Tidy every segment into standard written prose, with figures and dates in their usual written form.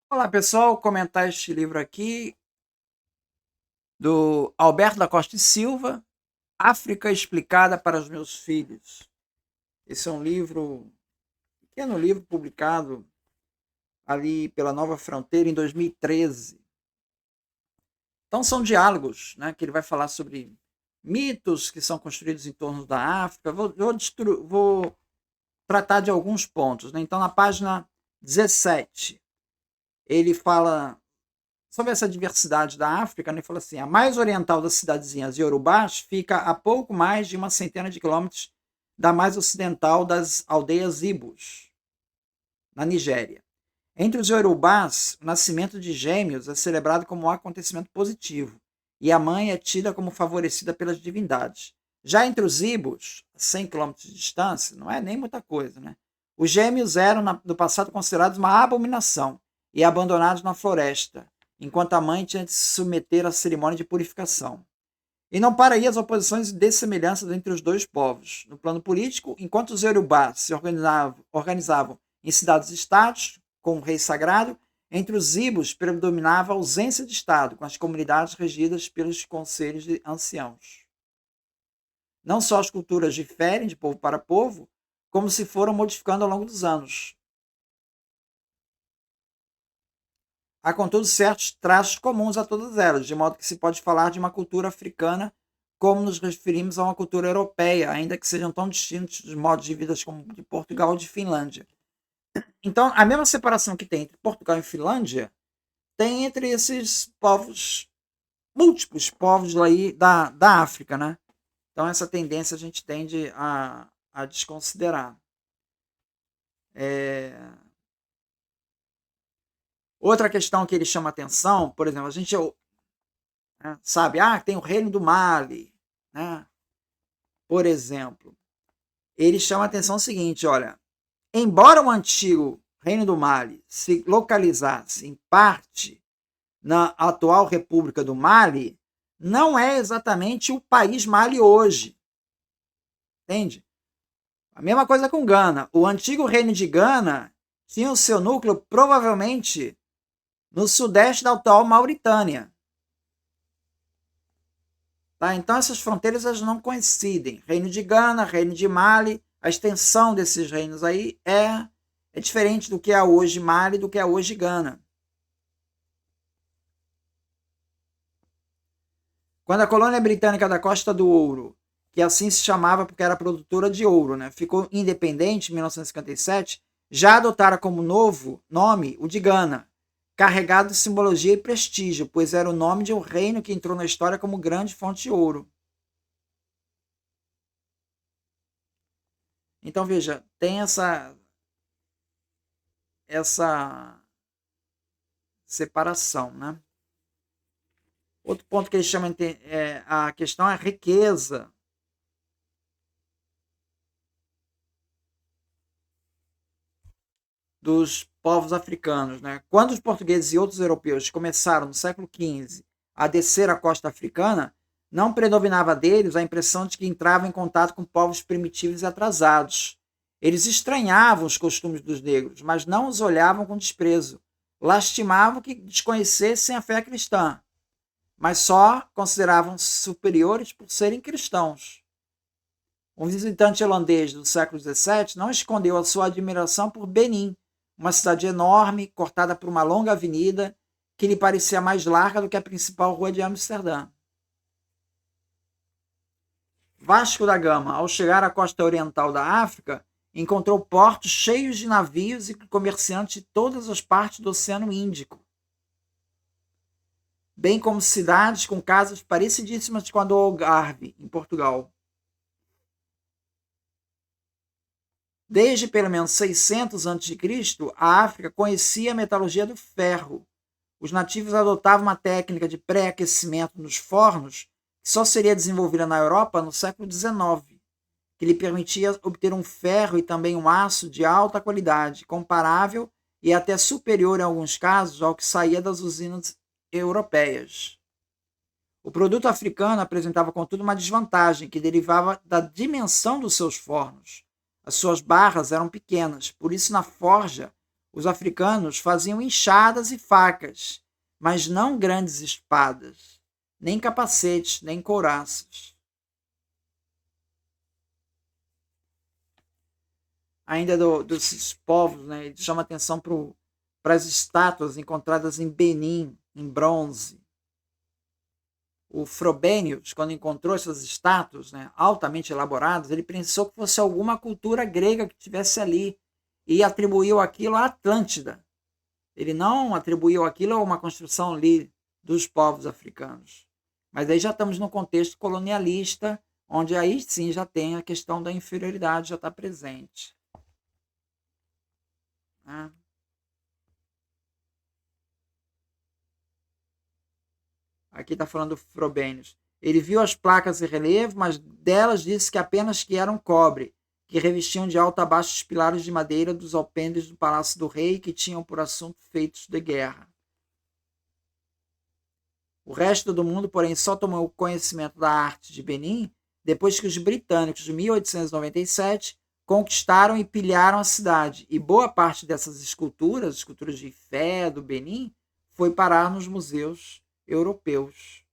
Olá, pessoal. Comentar este livro aqui do Alberto da Costa e Silva, África Explicada para os Meus Filhos. Esse é um pequeno livro publicado ali pela Nova Fronteira em 2013. Então são diálogos, né, que ele vai falar sobre mitos que são construídos em torno da África. Vou tratar de alguns pontos, né? Então na página 17, ele fala sobre essa diversidade da África, né? Ele fala assim: a mais oriental das cidadezinhas iorubás fica a pouco mais de uma centena de quilômetros da mais ocidental das aldeias Ibos, na Nigéria. Entre os iorubás, o nascimento de gêmeos é celebrado como um acontecimento positivo, e a mãe é tida como favorecida pelas divindades. Já entre os Ibos, a 100 quilômetros de distância, não é nem muita coisa, né? Os gêmeos eram, no passado, considerados uma abominação e abandonados na floresta, enquanto a mãe tinha de se submeter à cerimônia de purificação. E não para aí as oposições e dessemelhanças entre os dois povos. No plano político, enquanto os Yorubás se organizavam em cidades-estados, com o rei sagrado, entre os Ibos predominava a ausência de Estado, com as comunidades regidas pelos conselhos de anciãos. Não só as culturas diferem de povo para povo, como se foram modificando ao longo dos anos. Há, contudo, certos traços comuns a todas elas, de modo que se pode falar de uma cultura africana como nos referimos a uma cultura europeia, ainda que sejam tão distintos os modos de vida como de Portugal ou de Finlândia. Então, a mesma separação que tem entre Portugal e Finlândia tem entre esses povos, múltiplos povos aí da África, né? Então, essa tendência a gente tende a desconsiderar. Outra questão que ele chama atenção, por exemplo, a gente sabe, tem o reino do Mali, né? Por exemplo, ele chama a atenção o seguinte, olha, embora o antigo reino do Mali se localizasse em parte na atual República do Mali, não é exatamente o país Mali hoje, entende? A mesma coisa com Gana. O antigo reino de Gana tinha o seu núcleo provavelmente no sudeste da atual Mauritânia. Tá? Então essas fronteiras elas não coincidem. Reino de Gana, Reino de Mali, a extensão desses reinos aí é diferente do que é hoje Mali, do que é hoje Gana. Quando a colônia britânica da Costa do Ouro, que assim se chamava porque era produtora de ouro, né, ficou independente em 1957, já adotara como novo nome o de Gana, carregado de simbologia e prestígio, pois era o nome de um reino que entrou na história como grande fonte de ouro. Então veja, tem essa separação, né? Outro ponto que ele chama a questão é a riqueza dos povos africanos, né? Quando os portugueses e outros europeus começaram no século XV a descer a costa africana, não predominava deles a impressão de que entravam em contato com povos primitivos e atrasados. Eles estranhavam os costumes dos negros, mas não os olhavam com desprezo. Lastimavam que desconhecessem a fé cristã, mas só consideravam superiores por serem cristãos. Um visitante holandês do século XVII não escondeu a sua admiração por Benin, uma cidade enorme, cortada por uma longa avenida, que lhe parecia mais larga do que a principal rua de Amsterdã. Vasco da Gama, ao chegar à costa oriental da África, encontrou portos cheios de navios e comerciantes de todas as partes do Oceano Índico, bem como cidades com casas parecidíssimas com a do Algarve, em Portugal. Desde pelo menos 600 a.C., a África conhecia a metalurgia do ferro. Os nativos adotavam uma técnica de pré-aquecimento nos fornos que só seria desenvolvida na Europa no século XIX, que lhe permitia obter um ferro e também um aço de alta qualidade, comparável e até superior em alguns casos ao que saía das usinas europeias. O produto africano apresentava, contudo, uma desvantagem que derivava da dimensão dos seus fornos. As suas barras eram pequenas, por isso na forja os africanos faziam enxadas e facas, mas não grandes espadas, nem capacetes, nem couraças. Ainda desses povos, né, ele chama atenção para as estátuas encontradas em Benin, em bronze. O Frobenius, quando encontrou essas estátuas, né, altamente elaboradas, ele pensou que fosse alguma cultura grega que tivesse ali e atribuiu aquilo à Atlântida. Ele não atribuiu aquilo a uma construção ali dos povos africanos. Mas aí já estamos no contexto colonialista, onde aí sim já tem a questão da inferioridade, já está presente. Aqui está falando do Frobenius. Ele viu as placas em relevo, mas delas disse que apenas que eram cobre, que revestiam de alto a baixo os pilares de madeira dos alpendres do Palácio do Rei, que tinham por assunto feitos de guerra. O resto do mundo, porém, só tomou conhecimento da arte de Benin depois que os britânicos, em 1897, conquistaram e pilharam a cidade, e boa parte dessas esculturas de fé do Benin, foi parar nos museus europeus.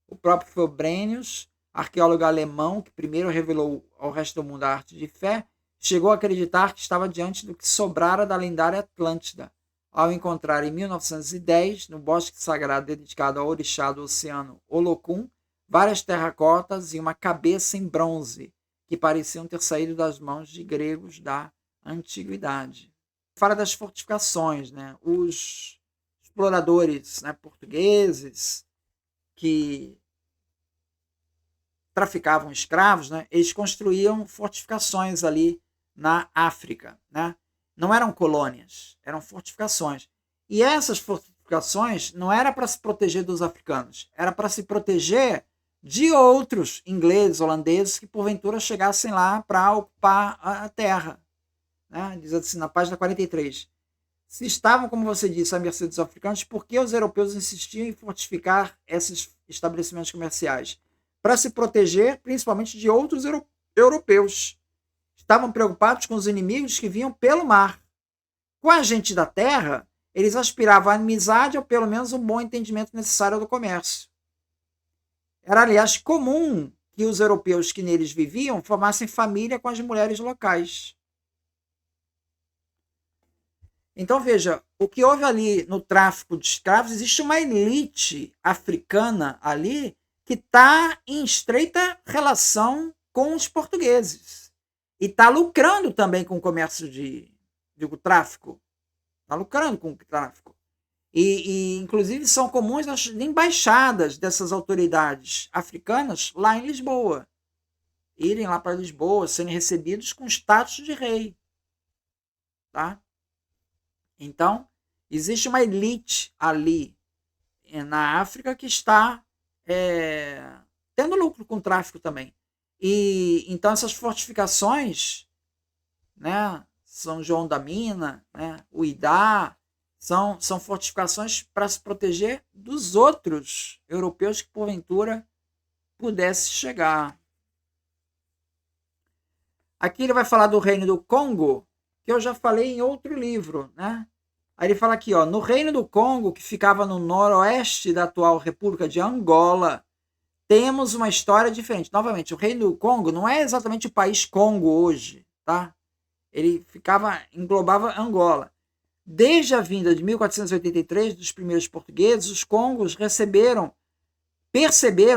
O próprio Frobenius, arqueólogo alemão que primeiro revelou ao resto do mundo a arte de fé, chegou a acreditar que estava diante do que sobrara da lendária Atlântida, ao encontrar em 1910, no bosque sagrado dedicado ao orixá do oceano Olokun, várias terracotas e uma cabeça em bronze, que pareciam ter saído das mãos de gregos da antiguidade. Fala das fortificações, né? Os exploradores, né, portugueses que traficavam escravos, né, eles construíam fortificações ali na África, né? Não eram colônias, eram fortificações. E essas fortificações não era para se proteger dos africanos, era para se proteger de outros ingleses, holandeses, que porventura chegassem lá para ocupar a terra. Né? Diz assim na página 43. Se estavam, como você disse, à mercê dos africanos, por que os europeus insistiam em fortificar esses estabelecimentos comerciais? Para se proteger, principalmente, de outros europeus. Estavam preocupados com os inimigos que vinham pelo mar. Com a gente da terra, eles aspiravam à amizade ou pelo menos um bom entendimento necessário do comércio. Era, aliás, comum que os europeus que neles viviam formassem família com as mulheres locais. Então, veja, o que houve ali no tráfico de escravos, existe uma elite africana ali que está em estreita relação com os portugueses. E está lucrando também com o comércio de tráfico. Está lucrando com o tráfico. E, inclusive, são comuns as embaixadas dessas autoridades africanas lá em Lisboa. Irem lá para Lisboa, serem recebidos com status de rei. Tá? Então, existe uma elite ali na África que está tendo lucro com o tráfico também. E então essas fortificações, né, São João da Mina, né, o Idá, são fortificações para se proteger dos outros europeus que porventura pudesse chegar. Aqui ele vai falar do reino do Congo, que eu já falei em outro livro, né? Aí ele fala aqui, ó, no reino do Congo, que ficava no noroeste da atual República de Angola, temos uma história diferente. Novamente, o reino do Congo não é exatamente o país Congo hoje, tá? Ele englobava Angola. Desde a vinda de 1483 dos primeiros portugueses, os congos perceberam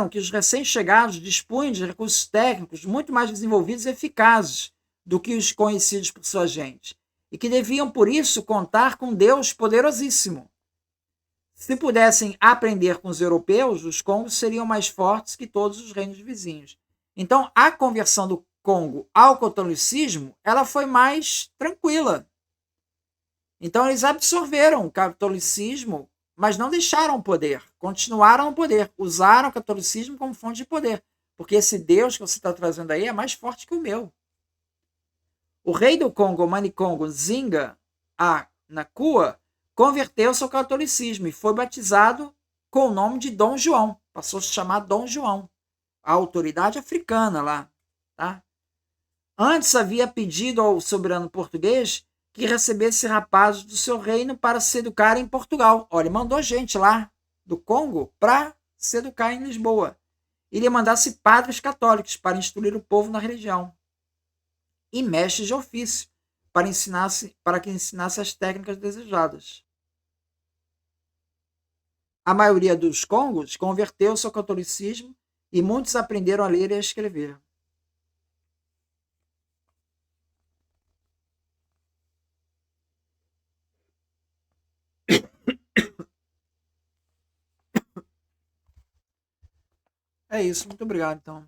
que os recém-chegados dispunham de recursos técnicos muito mais desenvolvidos e eficazes do que os conhecidos por sua gente, e que deviam, por isso, contar com Deus poderosíssimo. Se pudessem aprender com os europeus, os congos seriam mais fortes que todos os reinos vizinhos. Então, a conversão do Congo ao catolicismo, ela foi mais tranquila. Então, eles absorveram o catolicismo, mas não deixaram o poder, continuaram o poder, usaram o catolicismo como fonte de poder, porque esse Deus que você está trazendo aí é mais forte que o meu. O rei do Congo, Manicongo Zinga Nakua, converteu-se ao catolicismo e foi batizado com o nome de Dom João, passou a se chamar Dom João, a autoridade africana lá. Tá? Antes havia pedido ao soberano português que recebesse rapazes do seu reino para se educar em Portugal. Olha, mandou gente lá do Congo para se educar em Lisboa. Ele mandasse padres católicos para instruir o povo na religião. E mestres de ofício para que ensinasse as técnicas desejadas. A maioria dos congos converteu-se ao catolicismo e muitos aprenderam a ler e a escrever. É isso, muito obrigado então.